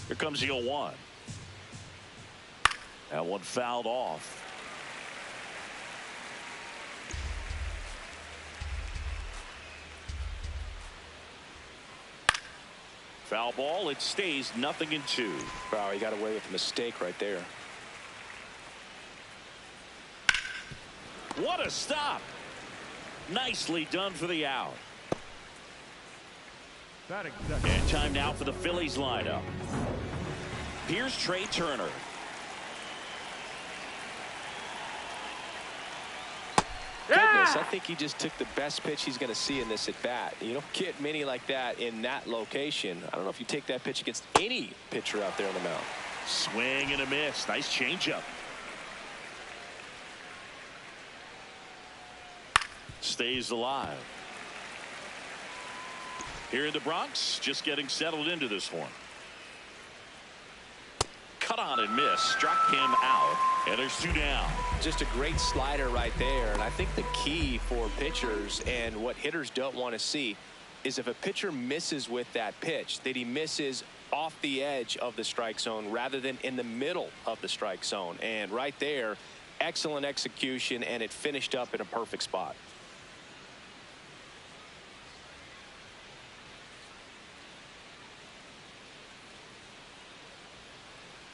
Here comes the 0-1. That one fouled off. Foul ball. It stays 0-2. Wow, he got away with a mistake right there. What a stop. Nicely done for the out. And time now for the Phillies lineup. Here's Trey Turner. Goodness, I think he just took the best pitch he's going to see in this at bat. You don't get many like that in that location. I don't know if you take that pitch against any pitcher out there on the mound. Swing and a miss. Nice changeup. Stays alive. Here in the Bronx, just getting settled into this one. Cut on and miss. Struck him out. And there's 2 down. Just a great slider right there. And I think the key for pitchers and what hitters don't want to see is if a pitcher misses with that pitch, that he misses off the edge of the strike zone rather than in the middle of the strike zone. And right there, excellent execution, and it finished up in a perfect spot.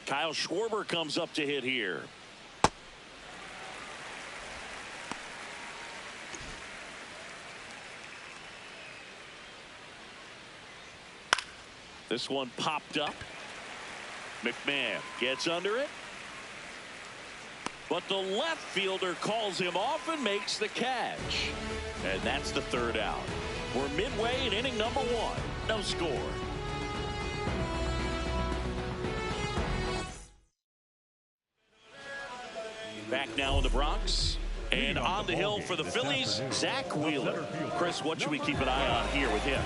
Kyle Schwarber comes up to hit here. This one popped up. McMahon gets under it. But the left fielder calls him off and makes the catch. And that's the 3rd out. We're midway in inning number 1. No score. Back now in the Bronx. And on the hill for the Phillies, Zach Wheeler. Chris, what should we keep an eye on here with him?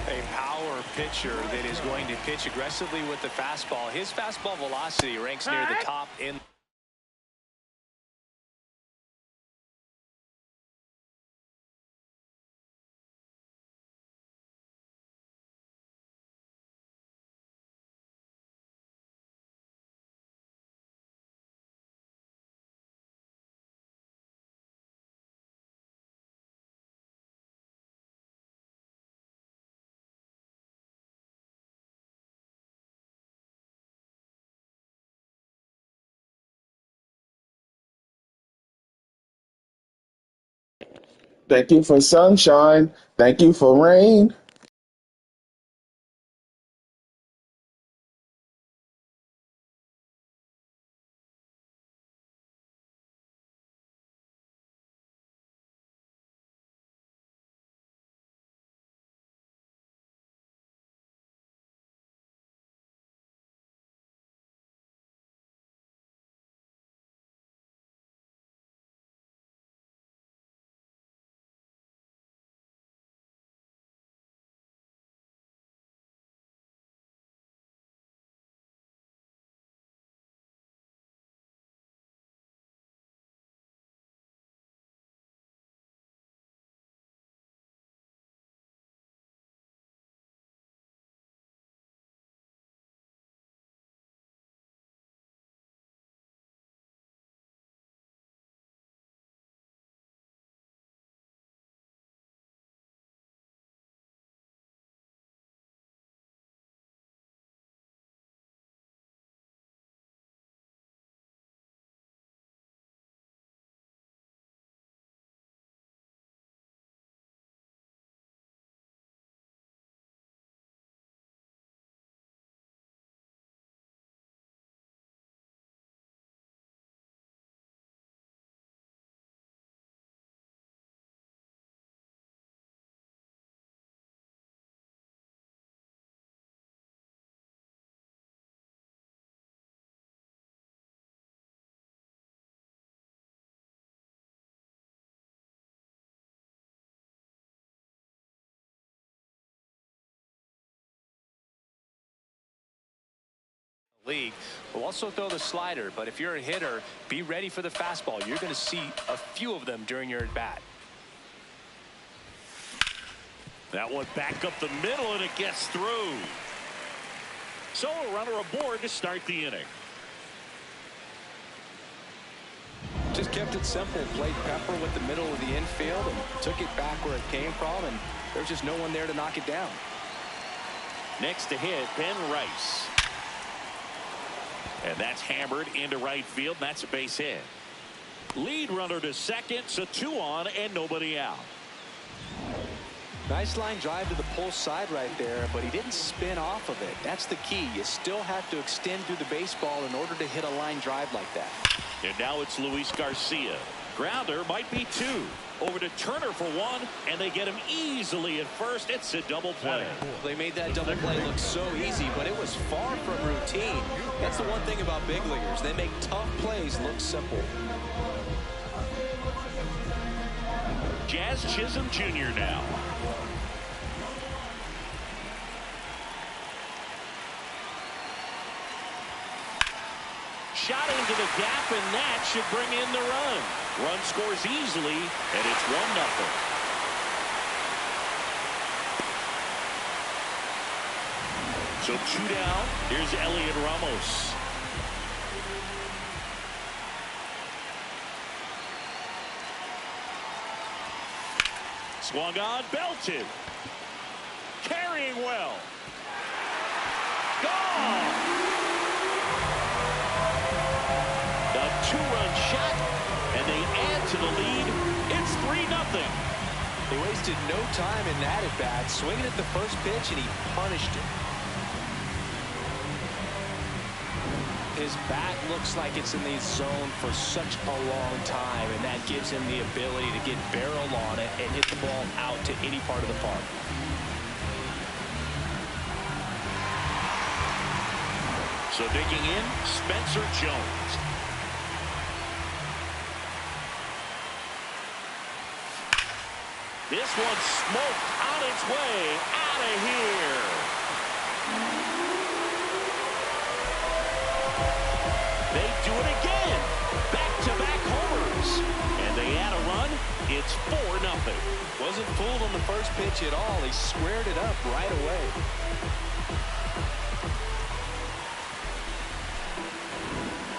A power pitcher that is going to pitch aggressively with the fastball. His fastball velocity ranks near the top in. Thank you for sunshine. Thank you for rain. League will also throw the slider, but if you're a hitter, be ready for the fastball. You're going to see a few of them during your at bat. That one back up the middle, and it gets through. So a runner aboard to start the inning. Just kept it simple. Played pepper with the middle of the infield and took it back where it came from, and there's just no one there to knock it down. Next to hit, Ben Rice. And that's hammered into right field. That's a base hit. Lead runner to second, so 2 on and nobody out. Nice line drive to the pull side right there, but he didn't spin off of it. That's the key. You still have to extend through the baseball in order to hit a line drive like that. And now it's Luis Garcia. Grounder might be 2. Over to Turner for 1, and they get him easily at first. It's a double play. They made that double play look so easy, but it was far from routine. That's the one thing about big leaguers. They make tough plays look simple. Jazz Chisholm Jr. now. Shot into the gap, and that should bring in the run. Run scores easily, and it's 1-0. So 2 down. Here's Elliot Ramos. Swung on, belted. Carrying well. Gone. A 2-run shot, and they add to the lead. It's 3-0. They wasted no time in that at bat, swinging at the first pitch, and he punished it. His bat looks like it's in the zone for such a long time, and that gives him the ability to get barrel on it and hit the ball out to any part of the park. So digging in, Spencer Jones. This one smoked on its way out of here. They do it again. Back-to-back homers. And they add a run. It's 4-0. Wasn't fooled on the first pitch at all. He squared it up right away.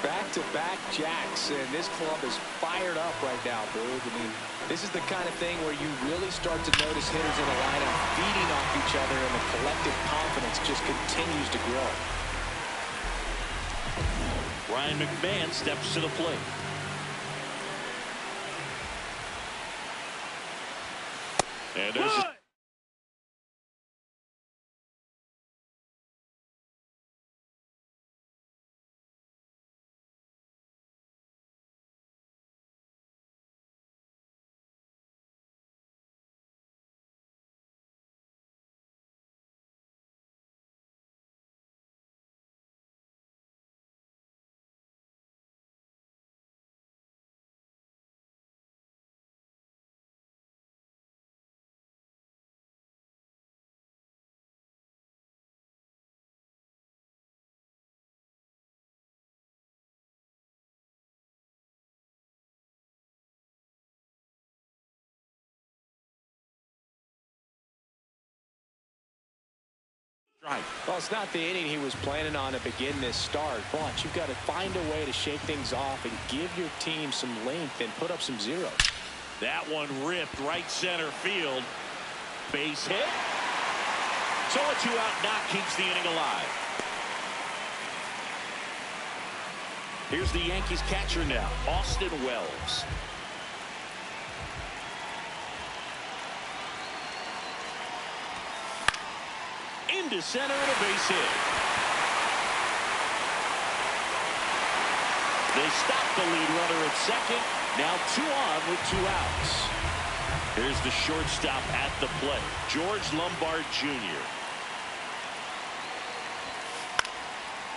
Back-to-back jacks, and this club is fired up right now, Boog. I mean, this is the kind of thing where you really start to notice hitters in a lineup feeding off each other, and the collective confidence just continues to grow. Ryan McMahon steps to the plate. And there's right. Well, it's not the inning he was planning on to begin this start, but you've got to find a way to shake things off and give your team some length and put up some zeros. That one ripped right center field. Base hit. So a 2-out knock keeps the inning alive. Here's the Yankees catcher now, Austin Wells. Into center and a base hit. They stop the lead runner at second. Now 2 on with 2 outs. Here's the shortstop at the plate, George Lombard Jr.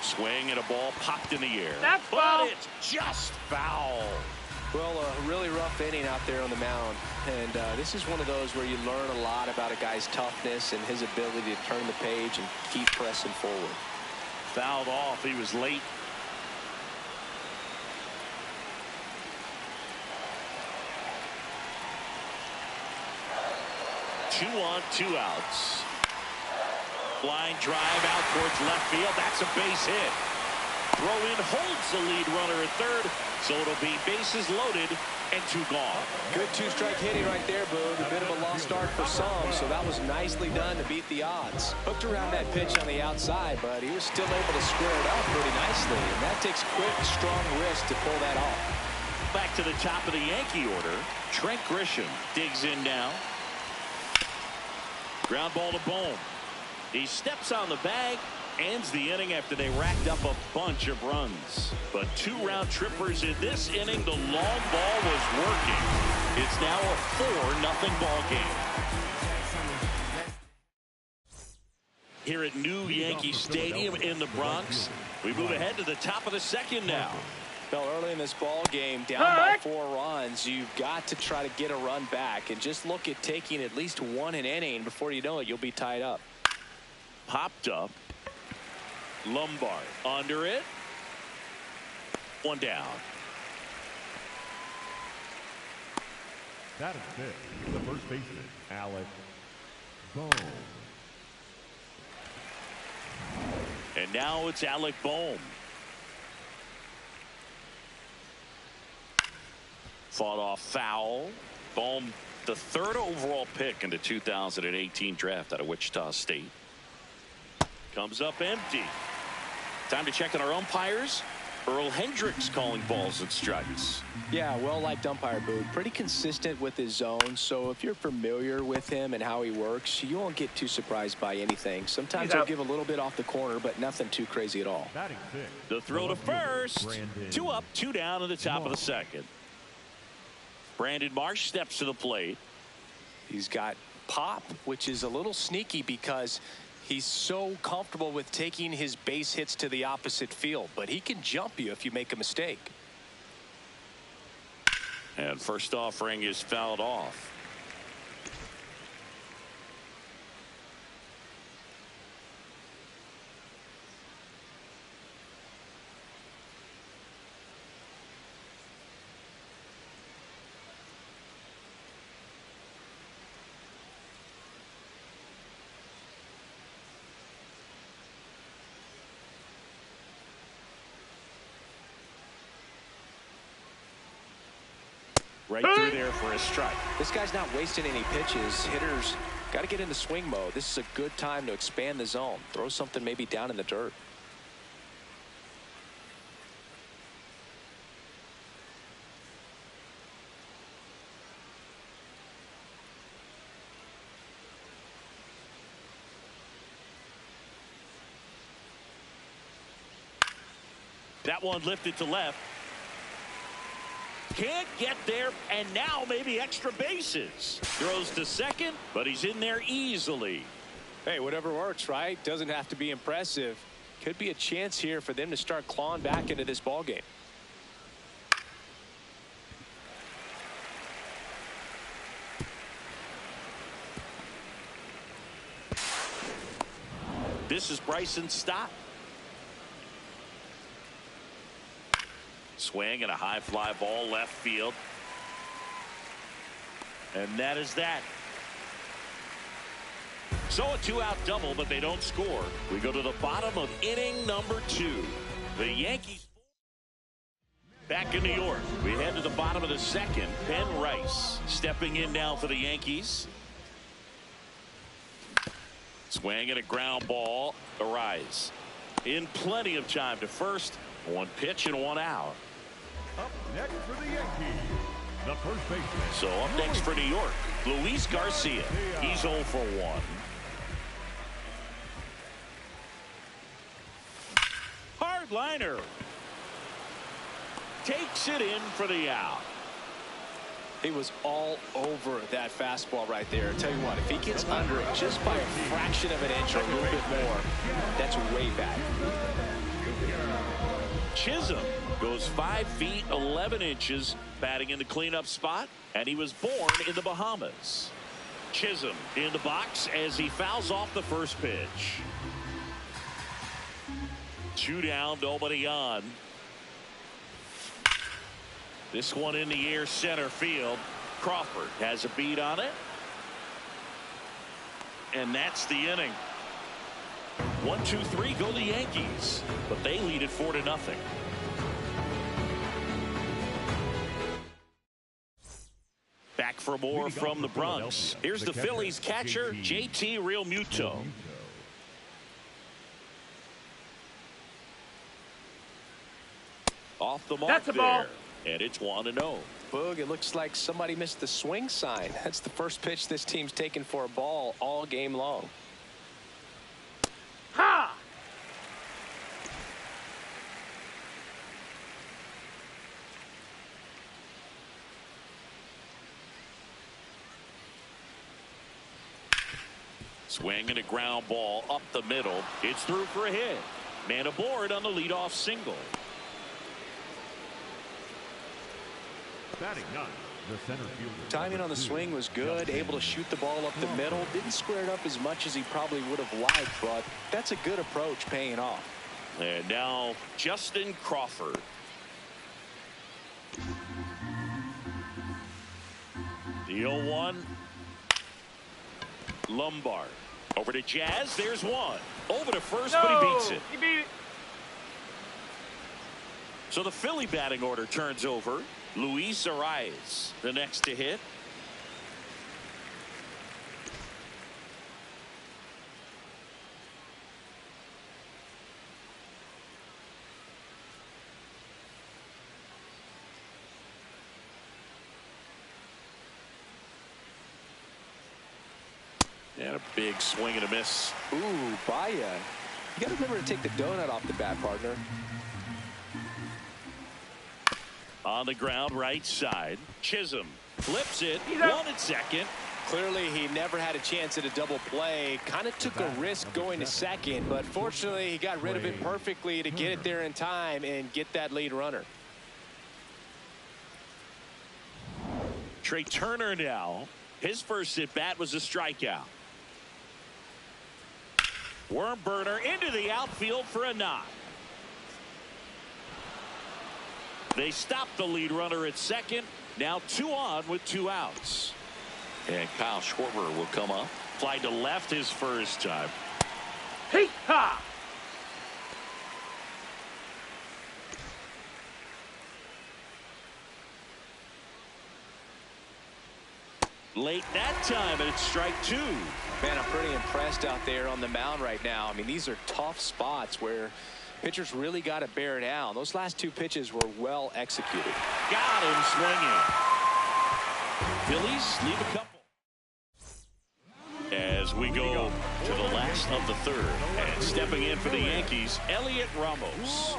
Swing and a ball popped in the air. That's foul. But it's just foul. Well, a really rough inning out there on the mound, and this is one of those where you learn a lot about a guy's toughness and his ability to turn the page and keep pressing forward. Fouled off. He was late. Two on, 2 outs. Line drive out towards left field. That's a base hit. Throw in holds the lead runner at third, so it'll be bases loaded and 2 gone. Good 2-strike hitting right there, Boog. A bit of a lost start for some, so that was nicely done to beat the odds. Hooked around that pitch on the outside, but he was still able to square it up pretty nicely, and that takes quick, strong wrist to pull that off. Back to the top of the Yankee order. Trent Grisham digs in now. Ground ball to Bohm. He steps on the bag, ends the inning after they racked up a bunch of runs. But 2 round trippers in this inning. The long ball was working. It's now a 4-0 ball game. Here at New Yankee Stadium in the Bronx, we move ahead to the top of the second now. Well, early in this ball game, down by 4 runs, you've got to try to get a run back and just look at taking at least 1 an inning. Before you know it, you'll be tied up. Popped up. Lombard under it. 1 down. That is it. The first baseman, Alec Bohm. And now it's Alec Bohm. Fought off foul. Bohm, the 3rd overall pick in the 2018 draft out of Wichita State. Comes up empty. Time to check on our umpires. Earl Hendricks calling balls and strikes. Yeah, well-liked umpire, Boog. Pretty consistent with his zone, so if you're familiar with him and how he works, you won't get too surprised by anything. Sometimes he'll give a little bit off the corner, but nothing too crazy at all. The throw to first. 2 up, 2 down in the top of the second. Brandon Marsh steps to the plate. He's got pop, which is a little sneaky because he's so comfortable with taking his base hits to the opposite field, but he can jump you if you make a mistake. And first offering is fouled off. Right through there for a strike. This guy's not wasting any pitches. Hitters got to get into swing mode. This is a good time to expand the zone. Throw something maybe down in the dirt. That one lifted to left. Can't get there, and now maybe extra bases. Throws to second, but he's in there easily. Hey, whatever works, right? Doesn't have to be impressive. Could be a chance here for them to start clawing back into this ball game. This is Bryson Stott. Swing and a high fly ball left field. And that is that. So a 2-out double, but they don't score. We go to the bottom of inning number 2. The Yankees back in New York. We head to the bottom of the second. Ben Rice stepping in now for the Yankees. Swing and a ground ball. Arise. In plenty of time to first. 1 pitch and 1 out. Up next for the Yankees, the first baseman. So up next for New York, Luis Garcia. He's 0 for 1. Hard liner. Takes it in for the out. He was all over that fastball right there. Tell you what, if he gets under it just by a fraction of an inch or a little bit more, that's way back. Chisholm goes 5 feet 11 inches batting in the cleanup spot, and he was born in the Bahamas. Chisholm in the box as he fouls off the first pitch. 2 down, nobody on. This one in the air center field. Crawford has a beat on it, and that's the inning. 1-2-3 go the Yankees, but they lead it 4-0. Back for more from the Bronx. Here's the Phillies catcher, JT Realmuto. Off the mark there, and it's 1-0. Boog, it looks like somebody missed the swing sign. That's the first pitch this team's taken for a ball all game long. Ha! Swing and a ground ball up the middle. It's through for a hit. Man aboard on the leadoff single. Batting ninth, the center fielder. Timing on the swing was good, able to shoot the ball up the middle. Didn't square it up as much as he probably would have liked, but that's a good approach paying off. And now Justin Crawford. The 0-1. Lombard. Over to Jazz. There's one. Over to first, but he beats it. He beat it. So the Philly batting order turns over. Luis Arias, the next to hit. And a big swing and a miss. Ooh, Baya. You got to remember to take the donut off the bat, partner. On the ground, right side. Chisholm flips it. He's out. One at second. Clearly, he never had a chance at a double play. Kind of took a risk going to second, but fortunately, he got rid of it perfectly to get it there in time and get that lead runner. Trey Turner now. His first at bat was a strikeout. Worm burner into the outfield for a knock. They stopped the lead runner at second. Now 2 on with 2 outs. And Kyle Schwarber will come up. Fly to left his first time. Hey, ha! Late that time, and it's strike 2. Man, I'm pretty impressed out there on the mound right now. I mean, these are tough spots where pitchers really got to bear down. Those last 2 pitches were well executed. Got him swinging. Phillies leave a couple. As we go to the last of the third. And stepping in for the Yankees, Elliot Ramos.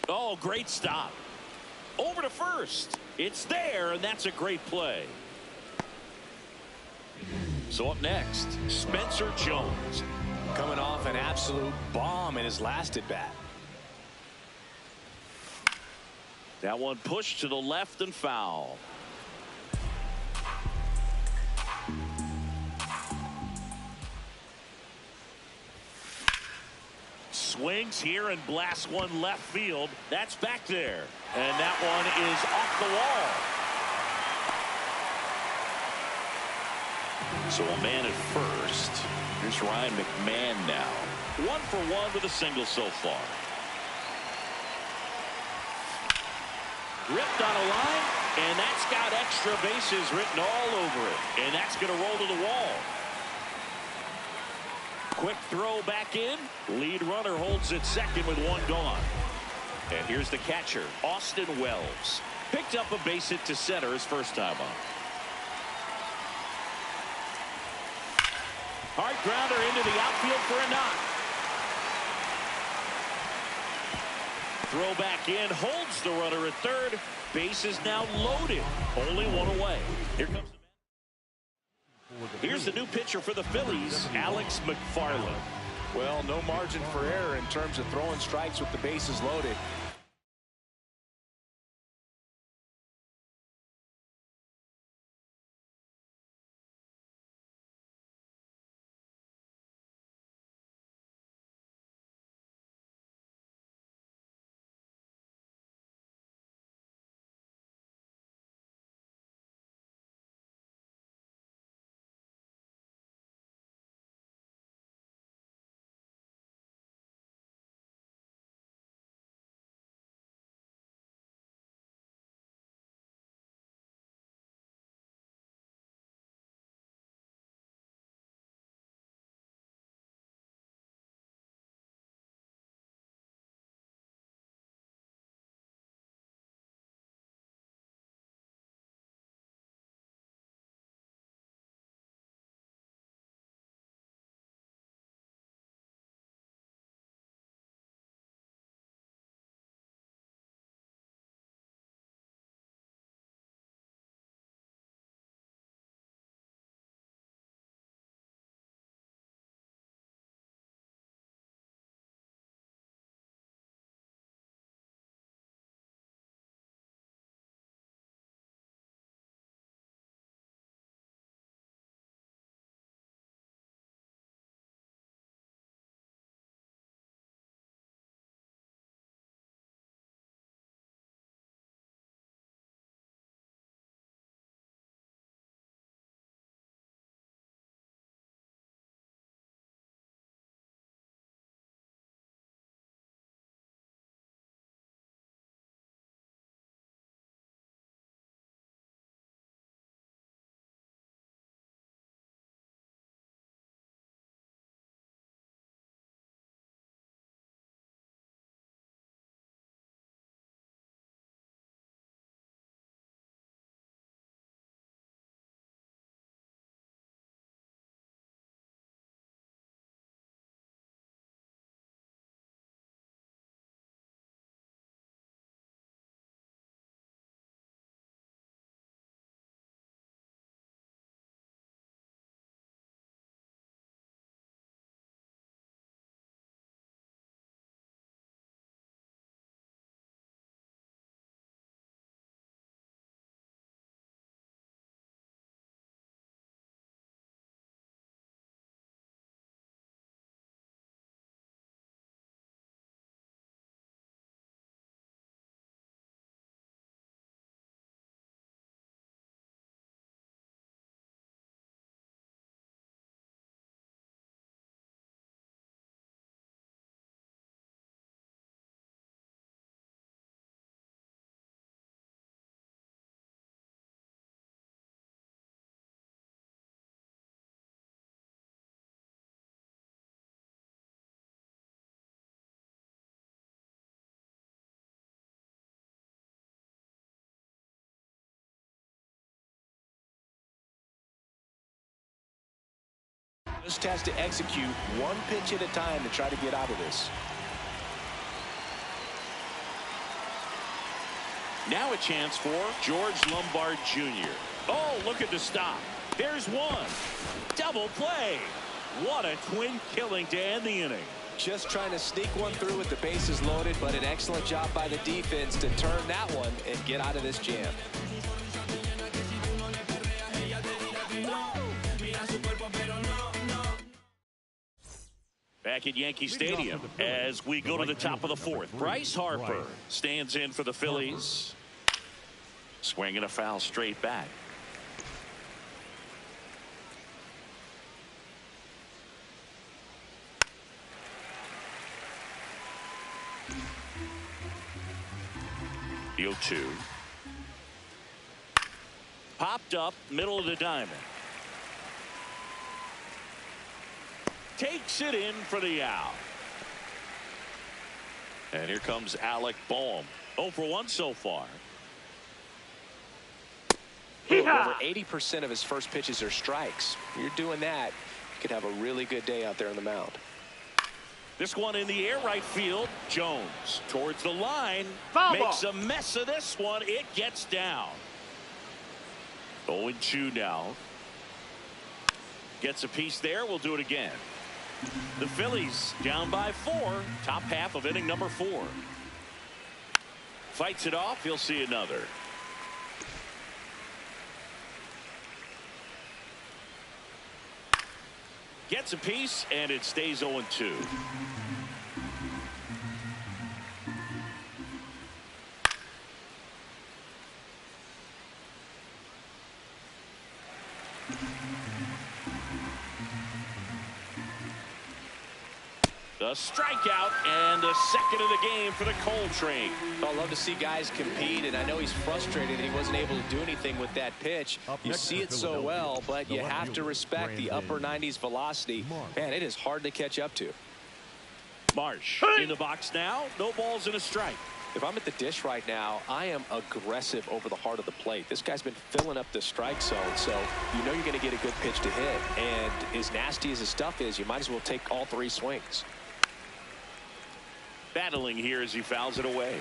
Oh, great stop. Over to first. It's there, and that's a great play. So up next, Spencer Jones. Coming off an absolute bomb in his last at bat. That one pushed to the left and foul. Swings here and blasts one left field. That's back there. And that one is off the wall. So a man at first. Here's Ryan McMahon now. 1 for 1 with a single so far. Ripped on a line, and that's got extra bases written all over it. And that's going to roll to the wall. Quick throw back in. Lead runner holds it second with 1 gone. And here's the catcher, Austin Wells. Picked up a base hit to center his first time up. Hard grounder into the outfield for a knock. Throw back in, holds the runner at third. Base is now loaded. Only 1 away. Here comes Here's the new pitcher for the Phillies, Alex McFarland. Well, no margin for error in terms of throwing strikes with the bases loaded. Just has to execute one pitch at a time to try to get out of this. Now a chance for George Lombard Jr. Oh, look at the stop. There's one. Double play. What a twin killing to end the inning. Just trying to sneak one through with the bases loaded, but an excellent job by the defense to turn that one and get out of this jam. Back at Yankee Stadium as we go to the top of the fourth. Bryce Harper stands in for the Phillies. Swinging a foul straight back. The 0-2. Popped up middle of the diamond. Takes it in for the out. And here comes Alec Boehm. 0 for 1 so far. Over 80% of his first pitches are strikes. When you're doing that, you could have a really good day out there on the mound. This one in the air right field. Jones towards the line. Foul Makes ball. a mess of this one. It gets down. 0-2 now. Gets a piece there. We'll do it again. The Phillies down by 4. Top half of inning number 4. Fights it off. He'll see another. Gets a piece, and it stays 0-2. The strikeout and the second of the game for the Coltrane. I love to see guys compete, and I know he's frustrated that he wasn't able to do anything with that pitch. You see it so well, but you have to respect the upper 90s velocity. Man, it is hard to catch up to. Marsh in the box now. No balls and a strike. If I'm at the dish right now, I am aggressive over the heart of the plate. This guy's been filling up the strike zone, so you know you're going to get a good pitch to hit. And as nasty as his stuff is, you might as well take all 3 swings. Battling here as he fouls it away.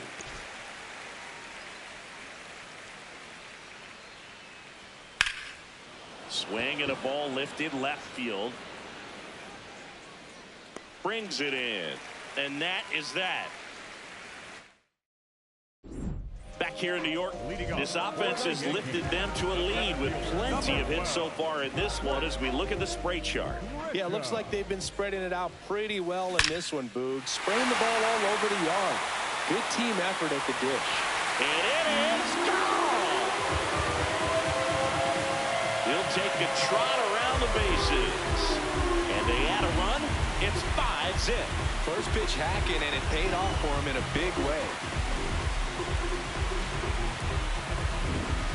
Swing and a ball lifted left field. Brings it in. And that is that. Back here in New York, this offense has lifted them to a lead with plenty of hits so far in this one as we look at the spray chart. Yeah, it looks like they've been spreading it out pretty well in this one, Boog. Spraying the ball all over the yard. Good team effort at the dish. And it is gone! He'll take a trot around the bases. And they add a run. It's 5-zip. First pitch hacking, and it paid off for him in a big way.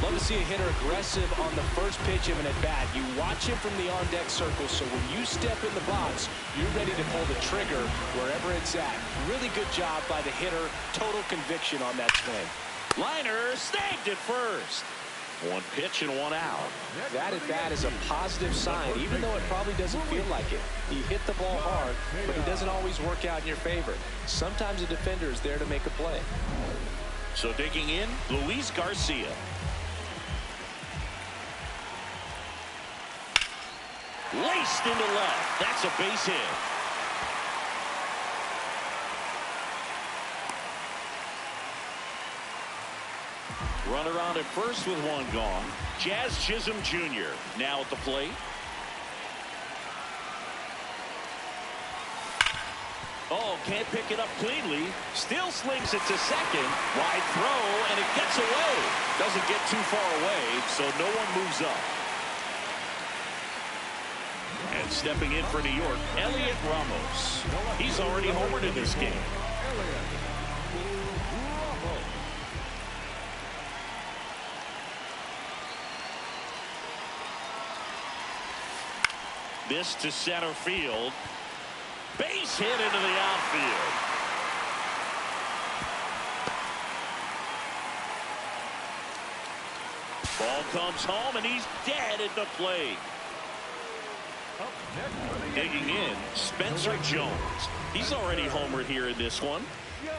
Love to see a hitter aggressive on the first pitch of an at-bat. You watch him from the on-deck circle, so when you step in the box, you're ready to pull the trigger wherever it's at. Really good job by the hitter. Total conviction on that swing. Liner snagged it first. 1 pitch and 1 out. That at-bat is a positive sign, even though it probably doesn't feel like it. You hit the ball hard, but it doesn't always work out in your favor. Sometimes a defender is there to make a play. So digging in, Luis Garcia. Laced into left. That's a base hit. Runner on at first with 1 gone. Jazz Chisholm Jr. now at the plate. Oh, can't pick it up cleanly. Still slings it to second. Wide throw, and it gets away. Doesn't get too far away, so no one moves up. And stepping in for New York, Elliot Ramos. He's already homered in this game. This to center field. Base hit into the outfield. Ball comes home, and he's dead at the plate. Up next for the Digging in, Spencer Jones. He's already homered here in this one. Joe.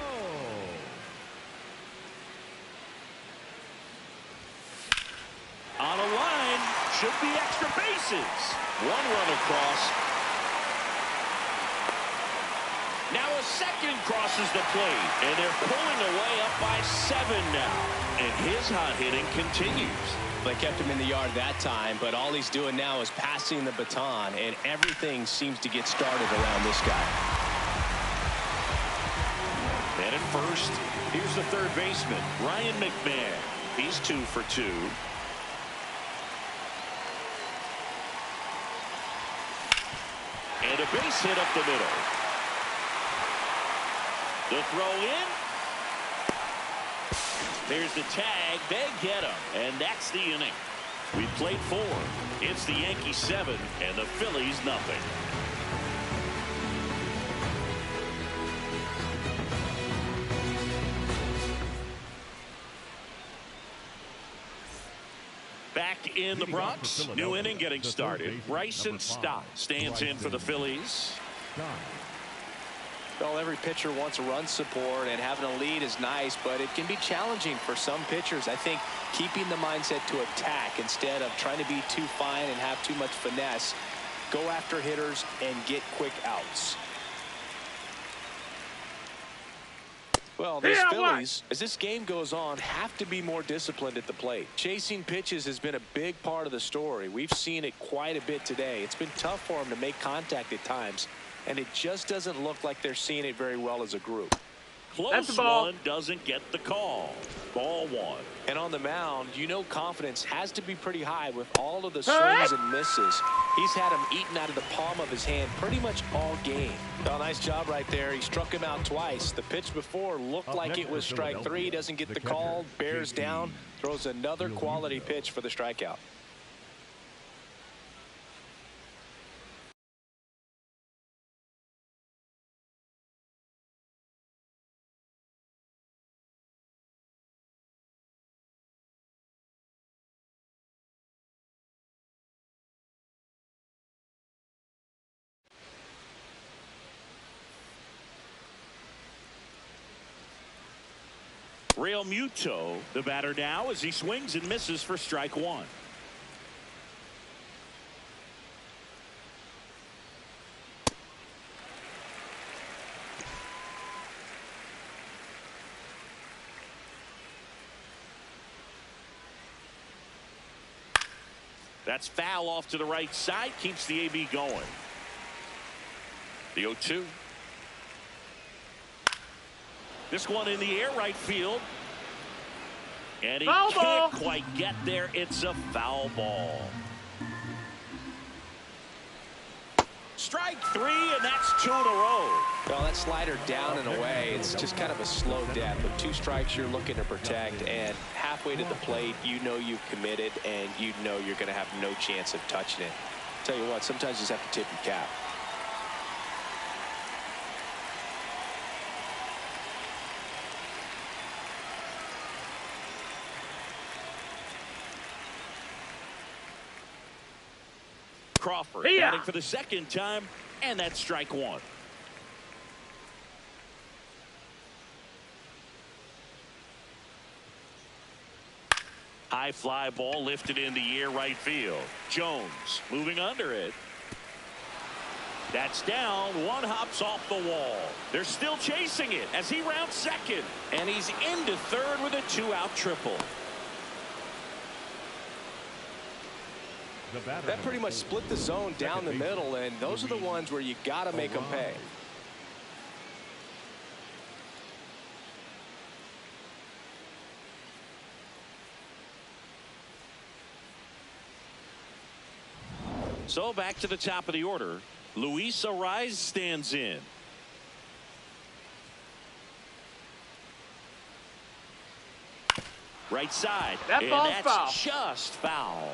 On a line, should be extra bases. One run across. Now a second crosses the plate, and they're pulling away up by 7 now. And his hot hitting continues. They kept him in the yard that time, but all he's doing now is passing the baton, and everything seems to get started around this guy. And at first, here's the third baseman, Ryan McMahon. He's 2 for 2. And a base hit up the middle. The throw in. There's the tag. They get him. And that's the inning. We played 4. It's the Yankees 7 and the Phillies nothing. Back in the Bronx, new inning getting started. Bryson Stott stands in for the Phillies. Well, every pitcher wants run support, and having a lead is nice, but it can be challenging for some pitchers. I think keeping the mindset to attack instead of trying to be too fine and have too much finesse. Go after hitters and get quick outs. Well, these Phillies, as this game goes on, have to be more disciplined at the plate. Chasing pitches has been a big part of the story. We've seen it quite a bit today. It's been tough for them to make contact at times, and it just doesn't look like they're seeing it very well as a group. Close one, doesn't get the call. Ball 1. And on the mound, you know confidence has to be pretty high with all of the swings and misses. He's had him eaten out of the palm of his hand pretty much all game. Well, nice job right there. He struck him out twice. The pitch before looked like it was strike 3. Doesn't get the call. Bears down. Throws another quality pitch for the strikeout. Real Muto, the batter now, as he swings and misses for strike 1. That's foul off to the right side, keeps the AB going. The 0-2. This one in the air, right field. And he can't quite get there. It's a foul ball. Strike 3, and that's 2 in a row. Well, that slider down and away, it's just kind of a slow death. With 2 strikes, you're looking to protect, and halfway to the plate, you know you've committed, and you know you're going to have no chance of touching it. Tell you what, sometimes you just have to tip your cap. Crawford batting for the second time, and that's strike 1. High fly ball lifted in the air, right field. Jones moving under it. That's down. One hops off the wall. They're still chasing it as he rounds second, and he's into third with a 2-out triple. That pretty much split the zone down the middle, and those are the ones where you got to make them pay. So back to the top of the order. Luis Ariz stands in. Right side. That ball's and that's foul. Just foul.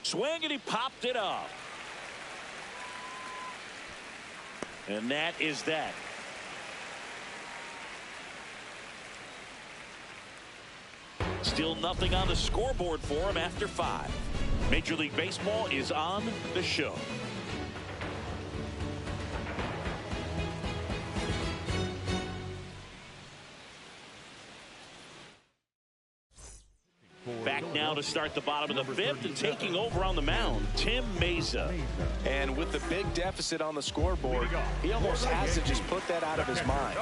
Swing, and he popped it up. And that is that. Still nothing on the scoreboard for him after 5. Major League Baseball is on the show. Back now to start the bottom of the 5th, and taking over on the mound, Tim Mesa. And with the big deficit on the scoreboard, he almost has to just put that out of his mind.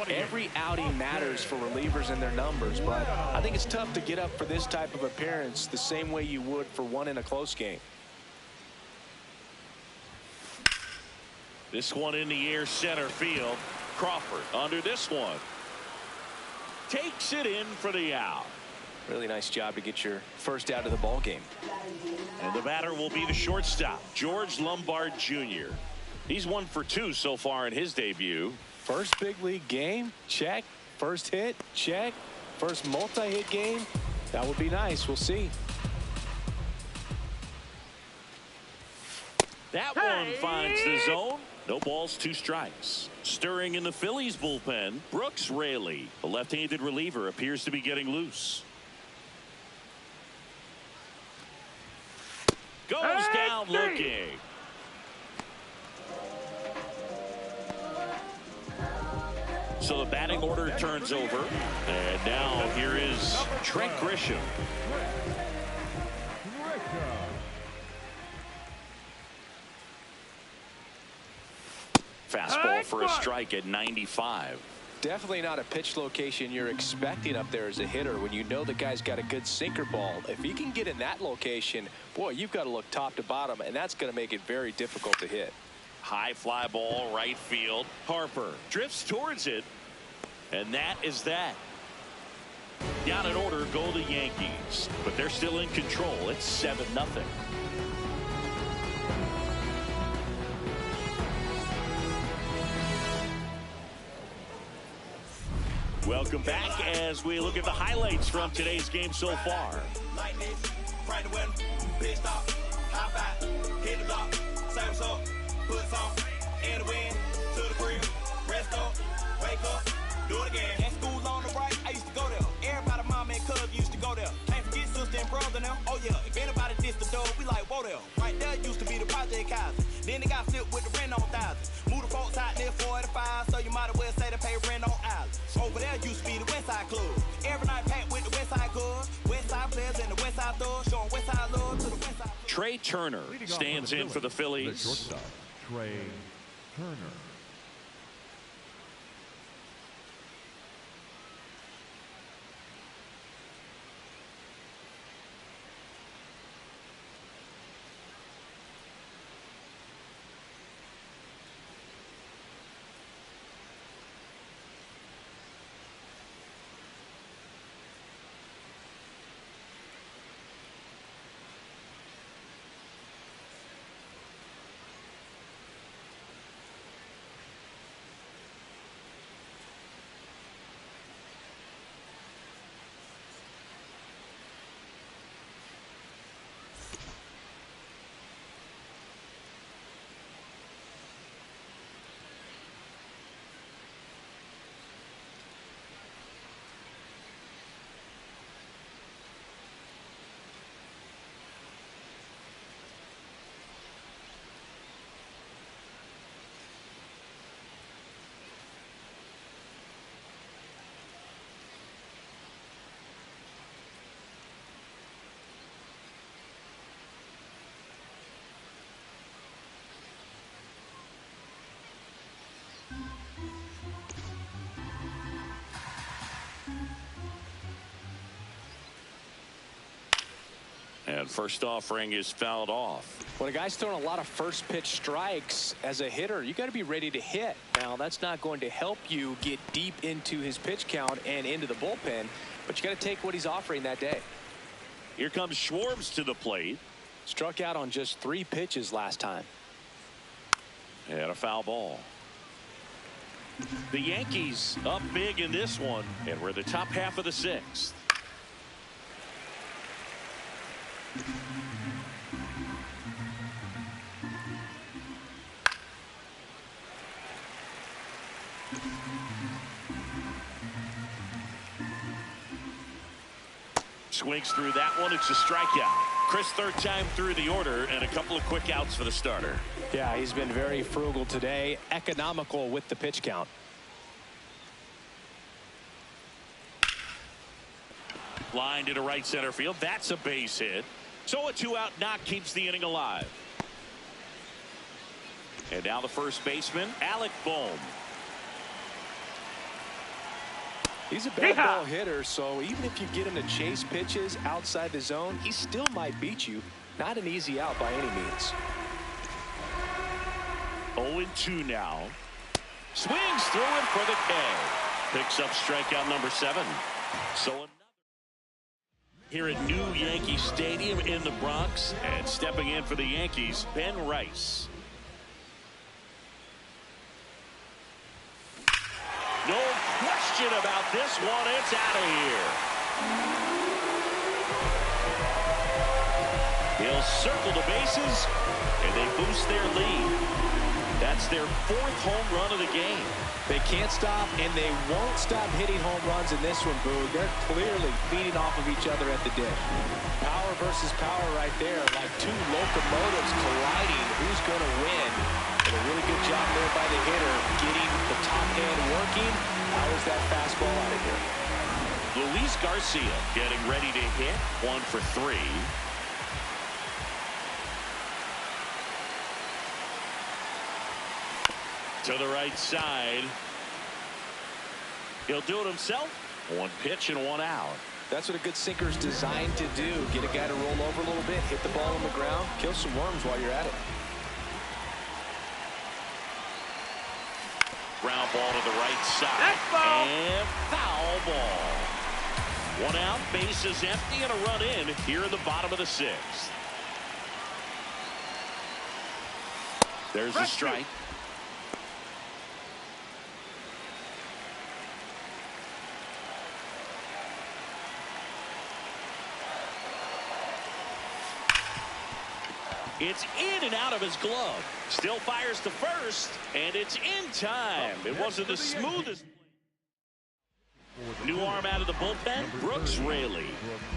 Every outing matters for relievers and their numbers, but I think it's tough to get up for this type of appearance the same way you would for one in a close game. This one in the air, center field. Crawford under this one. Takes it in for the out. Really nice job to get your first out of the ball game. And the batter will be the shortstop, George Lombard Jr. He's 1 for 2 so far in his debut. First big league game, check. First hit, check. First multi-hit game, that would be nice. We'll see. That one finds the zone. No balls, 2 strikes. Stirring in the Phillies bullpen, Brooks Raley. The left-handed reliever appears to be getting loose. Goes down looking. So the batting order turns over. And now here is Trent Grisham. Fastball for a strike at 95. Definitely not a pitch location you're expecting up there as a hitter when you know the guy's got a good sinker ball. If he can get in that location, boy, you've got to look top to bottom, and that's going to make it very difficult to hit. High fly ball, right field. Harper drifts towards it, and that is that. Down in order go the Yankees, but they're still in control. It's 7-0. Welcome back as we look at the highlights from today's game so far. Do it again. At school on the right, I used to go there. Everybody, mom and cuz used to go there. Can't forget sister and brother now. Oh yeah, if anybody dissed the door, we like, whoa there. Right there used to be the Project Kaiser. Then they got flipped with the rent on thousands. Moved the folks out near 45, so you might as well say they pay rent on island. Over there used to be the West Side Club. Every night packed with the West Side Cubs. West Side players and the West Side thugs, showing West Side love to the West Side. Trey Turner stands in for the Phillies. The shortstop, Trey Turner. And first offering is fouled off. When a guy's throwing a lot of first pitch strikes as a hitter, you got to be ready to hit. Now, that's not going to help you get deep into his pitch count and into the bullpen, but you got to take what he's offering that day. Here comes Schwartz to the plate. Struck out on just 3 pitches last time. And a foul ball. The Yankees up big in this one, and we're the top half of the 6th. Swings through that one. It's a strikeout. Chris, third time through the order, and a couple of quick outs for the starter. Yeah, he's been very frugal today, economical with the pitch count. Line to right center field. That's a base hit. So a 2-out knock keeps the inning alive. And now the first baseman, Alec Bohm. He's a bad ball hitter, so even if you get him to chase pitches outside the zone, he still might beat you. Not an easy out by any means. 0-2 now. Swings through it for the K. Picks up strikeout number 7. So here at New Yankee Stadium in the Bronx, and stepping in for the Yankees, Ben Rice. No question about this one. It's out of here. He'll circle the bases, and they boost their lead. That's their 4th home run of the game. They can't stop, and they won't stop hitting home runs in this one, Boog. They're clearly feeding off of each other at the dish. Power versus power right there, like two locomotives colliding. Who's going to win? And a really good job there by the hitter, getting the top hand working. Powers that fastball out of here. Luis Garcia getting ready to hit. 1 for 3. To the right side. He'll do it himself. 1 pitch and 1 out. That's what a good sinker is designed to do. Get a guy to roll over a little bit, hit the ball on the ground, kill some worms while you're at it. Ground ball to the right side. And foul ball. 1 out, base is empty, and a run in here in the bottom of the 6th. There's a strike. It's in and out of his glove. Still fires to first, and it's in time. It wasn't the smoothest. New arm out of the bullpen, Brooks Raley.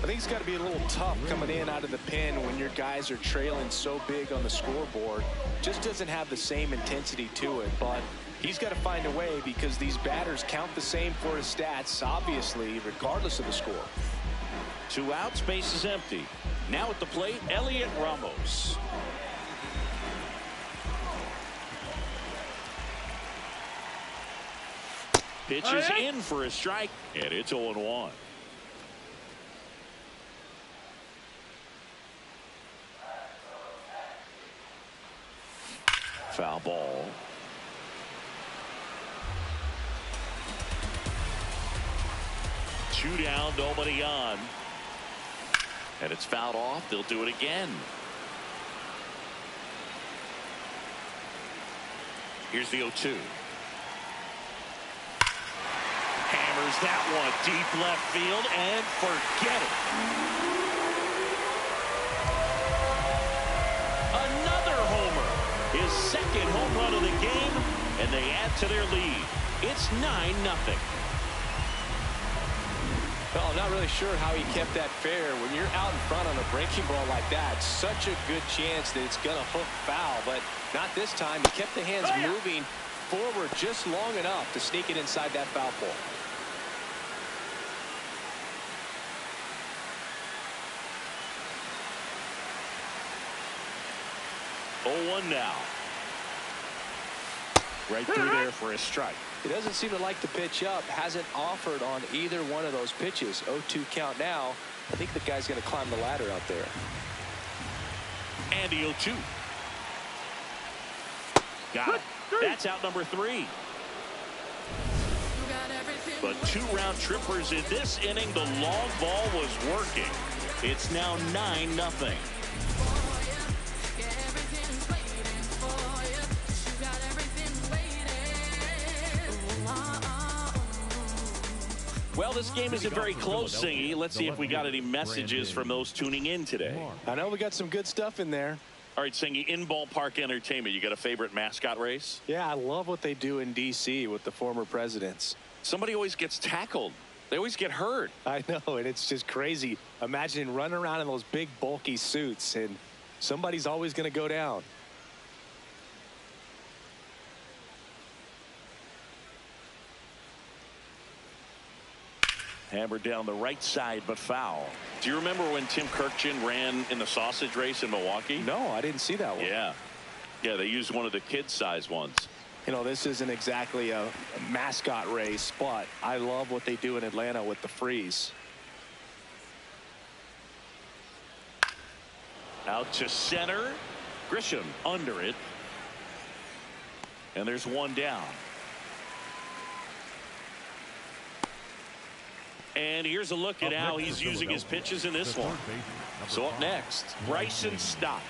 I think it's got to be a little tough coming in out of the pen when your guys are trailing so big on the scoreboard. Just doesn't have the same intensity to it, but he's got to find a way because these batters count the same for his stats, obviously, regardless of the score. 2 outs, base is empty. Now at the plate, Elliot Ramos. Pitches in for a strike, and it's 0-1. Foul ball. Two down, nobody on. And it's fouled off. They'll do it again. Here's the 0-2. Hammers that one deep left field and forget it. Another homer. His 2nd home run of the game, and they add to their lead. It's 9-0. Well, I'm not really sure how he kept that fair. When you're out in front on a breaking ball like that, such a good chance that it's going to hook foul, but not this time. He kept the hands moving forward just long enough to sneak it inside that foul pole. Oh, 1 now. Right through there for a strike. He doesn't seem to like to pitch up. Hasn't offered on either one of those pitches. 0-2 count now. I think the guy's going to climb the ladder out there. And the 0-2. Got it. That's out number 3. But 2 round trippers in this inning. The long ball was working. It's now 9-0. Well, this game isn't very close, Singy. Let's see if we got any messages from those tuning in today. I know we got some good stuff in there. All right, Singy, in ballpark entertainment, you got a favorite mascot race? Yeah, I love what they do in D.C. with the former presidents. Somebody always gets tackled. They always get hurt. I know, and it's just crazy. Imagine running around in those big, bulky suits, and somebody's always going to go down. Hammered down the right side, but foul. Do you remember when Tim Kirkjian ran in the sausage race in Milwaukee? No, I didn't see that one. Yeah. Yeah, they used one of the kid-size ones. You know, this isn't exactly a mascot race, but I love what they do in Atlanta with the freeze. Out to center. Grisham under it. And there's one down. And here's a look at how he's using his pitches in this one. So up next, Bryson Stott.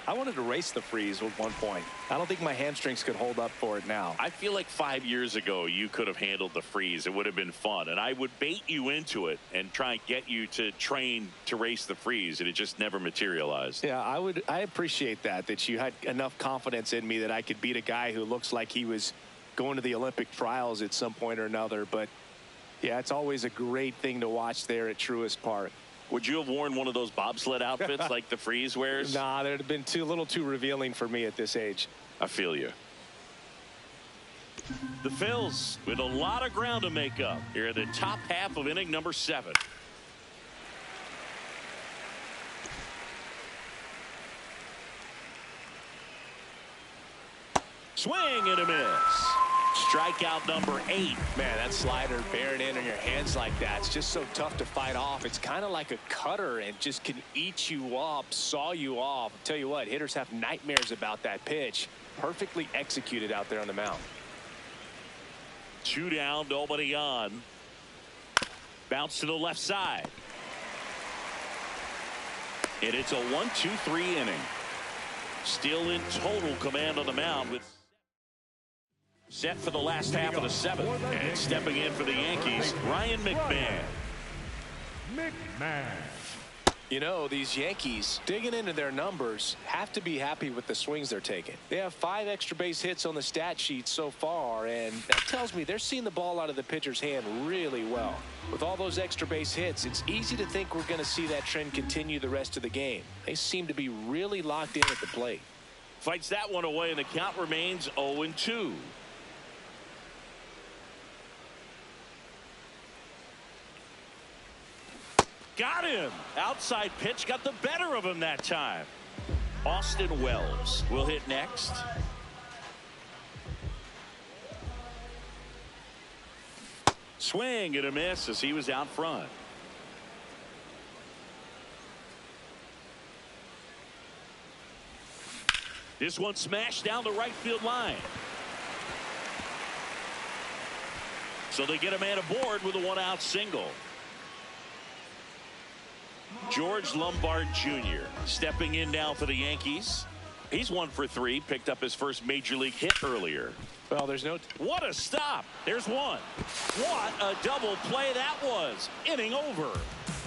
I wanted to race the freeze at one point. I don't think my hamstrings could hold up for it now. I feel like 5 years ago you could have handled the freeze. It would have been fun, and I would bait you into it and try and get you to train to race the freeze, and it just never materialized. Yeah, I appreciate that you had enough confidence in me that I could beat a guy who looks like he was going to the Olympic trials at some point or another. But yeah, it's always a great thing to watch there at Truist Park. Would you have worn one of those bobsled outfits like the freeze wears? Nah, they'd have been a little too revealing for me at this age. I feel you. The Phils with a lot of ground to make up here at the top half of inning number 7. Swing and a miss. Strikeout number 8. Man, that slider bearing in on your hands like that, it's just so tough to fight off. It's kind of like a cutter and just can eat you up, saw you off. I'll tell you what, hitters have nightmares about that pitch. Perfectly executed out there on the mound. 2 down, nobody on. Bounce to the left side. And it's a 1-2-3 inning. Still in total command on the mound with set for the last half of the 7th. And stepping in for the Yankees, Ryan McMahon. You know, these Yankees, digging into their numbers, have to be happy with the swings they're taking. They have 5 extra base hits on the stat sheet so far, and that tells me they're seeing the ball out of the pitcher's hand really well. With all those extra base hits, it's easy to think we're going to see that trend continue the rest of the game. They seem to be really locked in at the plate. Fights that one away, and the count remains 0-2. Got him. Outside pitch got the better of him that time. Austin Wells will hit next. Swing and a miss as he was out front. This one smashed down the right field line. So they get a man aboard with a 1-out single. George Lombard Jr. stepping in now for the Yankees. He's 1 for 3, picked up his first major league hit earlier. Well, there's no... What a stop. There's one. What a double play that was. Inning over.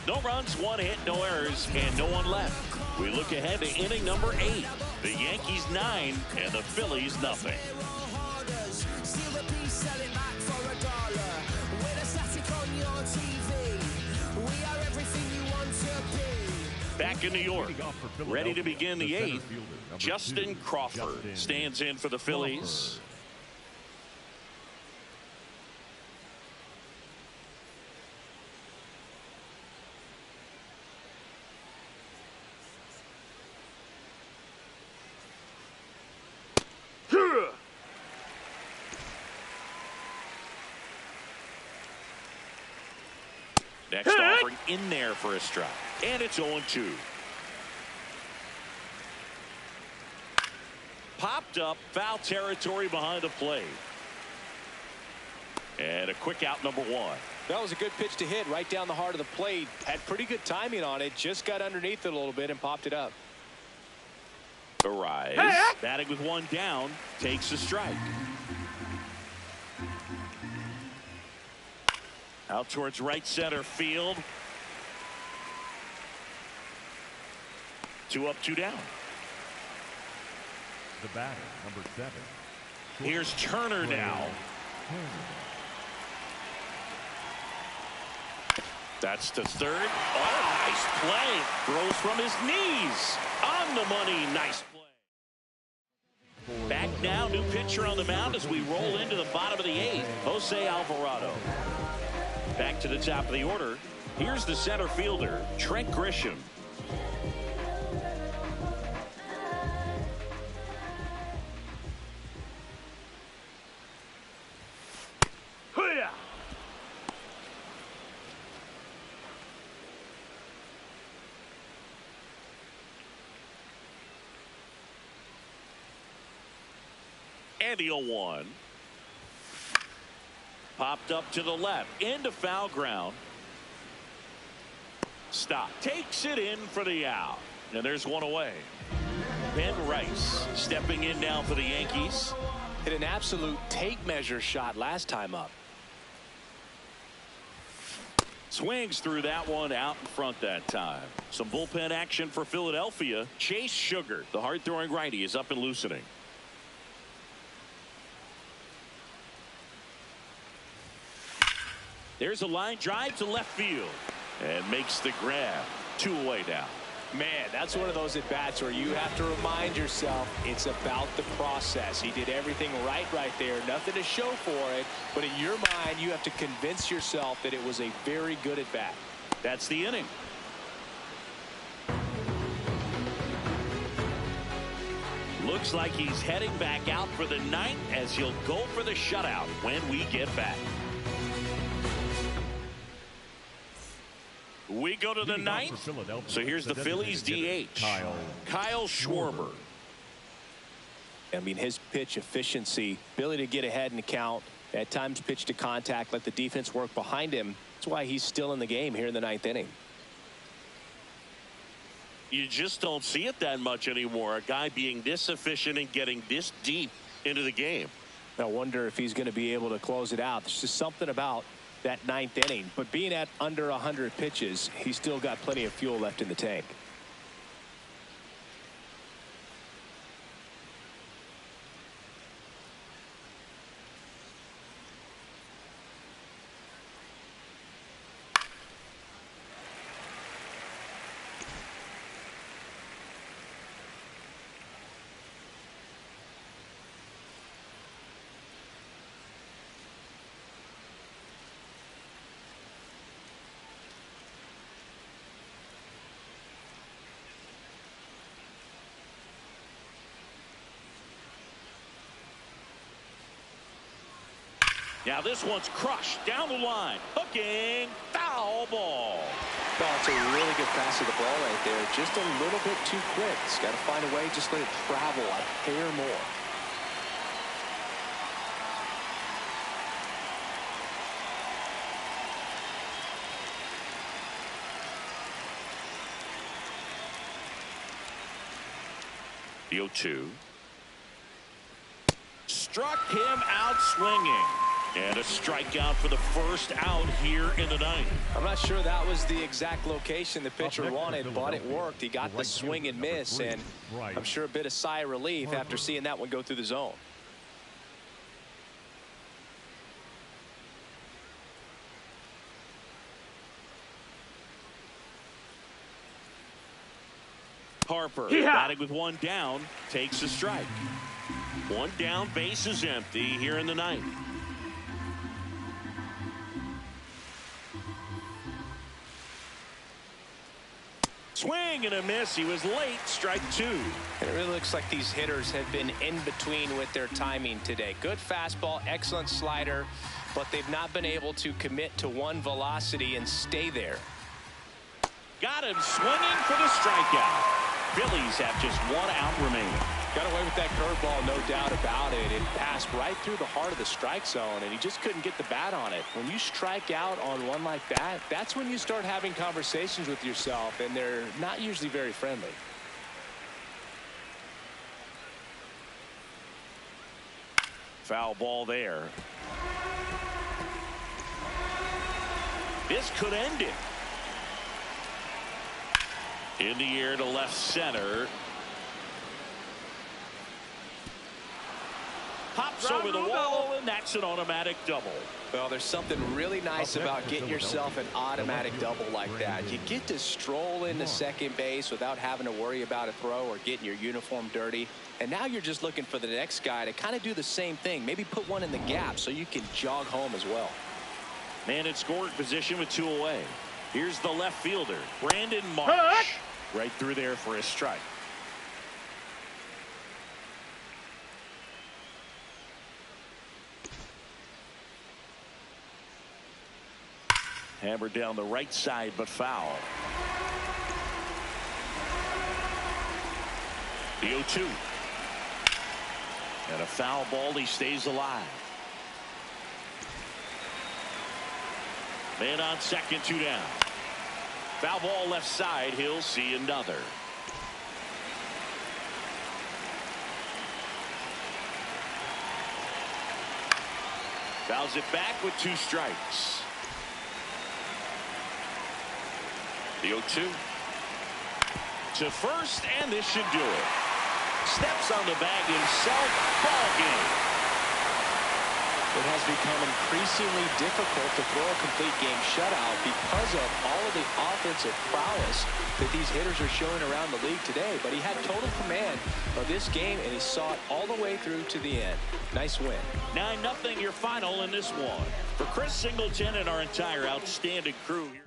No runs, 1 hit, no errors, and no one left. We look ahead to inning number 8. The Yankees 9 and the Phillies nothing. Back in New York, ready to begin the 8th. Justin Crawford stands in for the Phillies. Next offering in there for a strike. And it's 0-2. Popped up, foul territory behind the plate. And a quick out, number 1. That was a good pitch to hit right down the heart of the plate. Had pretty good timing on it. Just got underneath it a little bit and popped it up. Arise. Batting with 1 down. Takes a strike. Out towards right center field. 2 up, 2 down. The batter, number 7. Here's Turner now. That's to third. Oh, nice play. Throws from his knees. On the money. Nice play. Back now, new pitcher on the mound as we roll into the bottom of the 8th. Jose Alvarado. Back to the top of the order. Here's the center fielder, Trent Grisham. And the 0-1. Popped up to the left into foul ground. Stop. Takes it in for the out. And there's 1 away. Ben Rice stepping in now for the Yankees. Hit an absolute tape measure shot last time up. Swings through that one out in front that time. Some bullpen action for Philadelphia. Chase Sugar, the hard-throwing righty, is up and loosening. There's a line drive to left field and makes the grab. 2 away now. Man, that's one of those at bats where you have to remind yourself it's about the process. He did everything right there. Nothing to show for it. But in your mind, you have to convince yourself that it was a very good at bat. That's the inning. Looks like he's heading back out for the 9th as he'll go for the shutout when we get back. We go to the 9th. So here's the Phillies DH, Kyle Schwarber. I mean, his pitch efficiency, ability to get ahead in the count, at times pitch to contact, let the defense work behind him. That's why he's still in the game here in the 9th inning. You just don't see it that much anymore. A guy being this efficient and getting this deep into the game. I wonder if he's going to be able to close it out. There's just something about that 9th inning, but being at under 100 pitches, he's still got plenty of fuel left in the tank. Now this one's crushed down the line. Hooking. Foul ball. Well, it's a really good pass of the ball right there. Just a little bit too quick. He's got to find a way. Just let it travel a hair more. The 0-2. Struck him out swinging. And a strikeout for the first out here in the 9th. I'm not sure that was the exact location the pitcher wanted, but it worked. He got the swing and miss, and I'm sure a bit of sigh of relief after seeing that one go through the zone. Harper batting with 1 down, takes a strike. 1 down, base is empty here in the 9th. Swing and a miss. He was late. Strike 2. And it really looks like these hitters have been in between with their timing today. Good fastball, excellent slider, but they've not been able to commit to one velocity and stay there. Got him swinging for the strikeout. Phillies have just 1 out remaining. Got away with that curveball, no doubt about it. It passed right through the heart of the strike zone, and he just couldn't get the bat on it. When you strike out on one like that, that's when you start having conversations with yourself, and they're not usually very friendly. Foul ball there. This could end it. In the air to left center. Pops over the wall, and that's an automatic double. Well, there's something really nice about getting yourself an automatic double like that. You get to stroll into second base without having to worry about a throw or getting your uniform dirty. And now you're just looking for the next guy to kind of do the same thing. Maybe put one in the gap so you can jog home as well. Man in scoring position with 2 away. Here's the left fielder, Brandon Marsh. Right through there for a strike. Hammered down the right side, but foul. The 0-2. And a foul ball. He stays alive. Man on second, 2 down. Foul ball left side. He'll see another. Fouls it back with 2 strikes. The 0-2 to first, and this should do it. Steps on the bag himself. Ball game. It has become increasingly difficult to throw a complete game shutout because of all of the offensive prowess that these hitters are showing around the league today. But he had total command of this game, and he saw it all the way through to the end. Nice win. 9-0 your final in this one. For Chris Singleton and our entire outstanding crew here.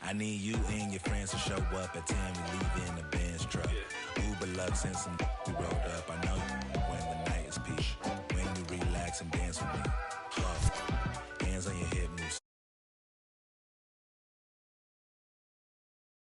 I need you and your friends to show up at 10. We leave in the Benz truck. Uber Lux and some we rolled up. I know